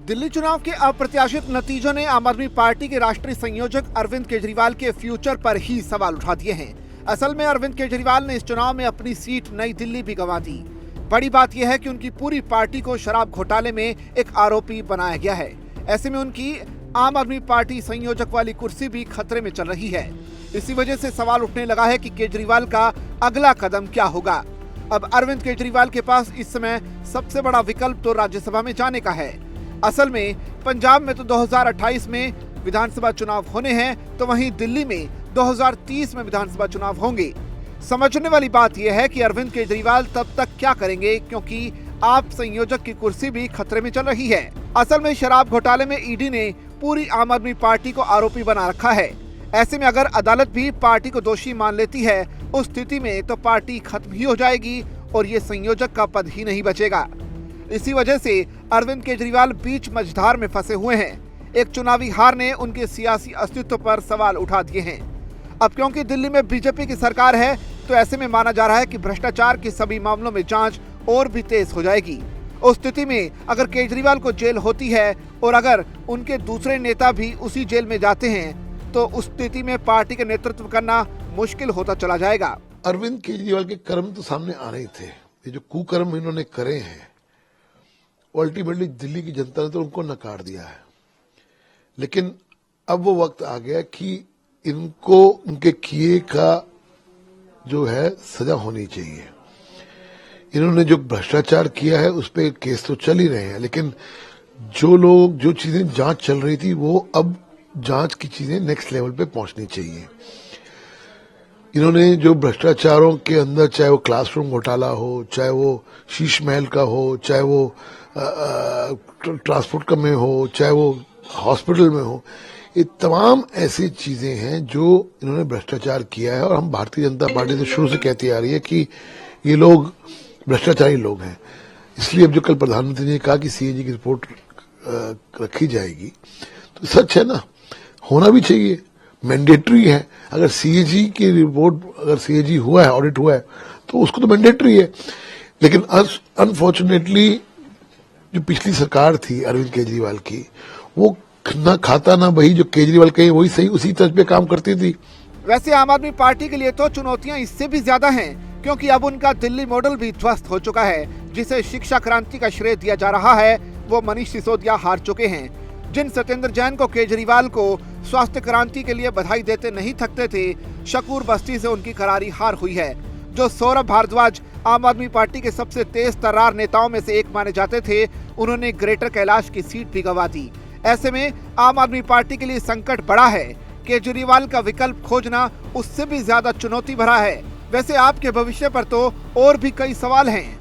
दिल्ली चुनाव के अप्रत्याशित नतीजों ने आम आदमी पार्टी के राष्ट्रीय संयोजक अरविंद केजरीवाल के फ्यूचर पर ही सवाल उठा दिए हैं। असल में अरविंद केजरीवाल ने इस चुनाव में अपनी सीट नई दिल्ली भी गंवा दी। बड़ी बात यह है कि उनकी पूरी पार्टी को शराब घोटाले में एक आरोपी बनाया गया है। ऐसे में उनकी आम आदमी पार्टी संयोजक वाली कुर्सी भी खतरे में चल रही है। इसी वजह से सवाल उठने लगा है कि केजरीवाल का अगला कदम क्या होगा। अब अरविंद केजरीवाल के पास इस समय सबसे बड़ा विकल्प तो राज्यसभा में जाने का है। असल में पंजाब में तो 2028 में विधानसभा चुनाव होने हैं, तो वहीं दिल्ली में 2030 में विधानसभा चुनाव होंगे। समझने वाली बात यह है कि अरविंद केजरीवाल तब तक क्या करेंगे, क्योंकि आप संयोजक की कुर्सी भी खतरे में चल रही है। असल में शराब घोटाले में ईडी ने पूरी आम आदमी पार्टी को आरोपी बना रखा है। ऐसे में अगर अदालत भी पार्टी को दोषी मान लेती है, उस स्थिति में तो पार्टी खत्म ही हो जाएगी और ये संयोजक का पद ही नहीं बचेगा। इसी वजह से अरविंद केजरीवाल बीच मझधार में फंसे हुए हैं। एक चुनावी हार ने उनके सियासी अस्तित्व पर सवाल उठा दिए हैं। अब क्योंकि दिल्ली में बीजेपी की सरकार है, तो ऐसे में माना जा रहा है कि भ्रष्टाचार के सभी मामलों में जांच और भी तेज हो जाएगी। उस स्थिति में अगर केजरीवाल को जेल होती है और अगर उनके दूसरे नेता भी उसी जेल में जाते हैं, तो उस स्थिति में पार्टी के नेतृत्व करना मुश्किल होता चला जाएगा। अरविंद केजरीवाल के कर्म तो सामने आ रहे थे। ये जो कुकर्म इन्होंने करे हैं, अल्टीमेटली दिल्ली की जनता ने तो उनको नकार दिया है। लेकिन अब वो वक्त आ गया कि इनको उनके किए का जो है सजा होनी चाहिए। इन्होंने जो भ्रष्टाचार किया है उस पे केस तो चल ही रहे हैं, लेकिन जो चीजें जांच चल रही थी वो अब जांच की चीजें नेक्स्ट लेवल पे पहुंचनी चाहिए। इन्होंने जो भ्रष्टाचारों के अंदर, चाहे वो क्लासरूम घोटाला हो, चाहे वो शीश महल का हो, चाहे वो ट्रांसपोर्ट का में हो, चाहे वो हॉस्पिटल में हो, ये तमाम ऐसी चीजें हैं जो इन्होंने भ्रष्टाचार किया है। और हम भारतीय जनता पार्टी से शुरू से कहती आ रही है कि ये लोग भ्रष्टाचारी लोग हैं। इसलिए अब जो कल प्रधानमंत्री ने कहा कि सीएजी की रिपोर्ट रखी जाएगी, तो सच है ना, होना भी चाहिए, मैंडेटरी है। अगर सीएजी की रिपोर्ट, अगर सीएजी हुआ है, ऑडिट हुआ है, तो उसको तो मैंडेटरी है। लेकिन अनफॉर्चुनेटली जो पिछली सरकार थी अरविंद केजरीवाल की, वो ना खाता ना बही, जो केजरीवाल कहे वही सही, उसी तर्ज पे काम करती थी। वैसे आम आदमी पार्टी के लिए तो चुनौतियां इससे भी ज्यादा हैं, क्योंकि अब उनका दिल्ली मॉडल भी ध्वस्त हो चुका है। जिसे शिक्षा क्रांति का श्रेय दिया जा रहा है, वो मनीष सिसोदिया हार चुके हैं। जिन सत्येंद्र जैन को केजरीवाल को स्वास्थ्य क्रांति के लिए बधाई देते नहीं थकते थे, शकूर बस्ती से उनकी करारी हार हुई है। जो सौरभ भारद्वाज आम आदमी पार्टी के सबसे तेज तर्रार नेताओं में से एक माने जाते थे, उन्होंने ग्रेटर कैलाश की सीट भी गंवा दी। ऐसे में आम आदमी पार्टी के लिए संकट बड़ा है। केजरीवाल का विकल्प खोजना उससे भी ज्यादा चुनौती भरा है। वैसे आपके भविष्य पर तो और भी कई सवाल हैं।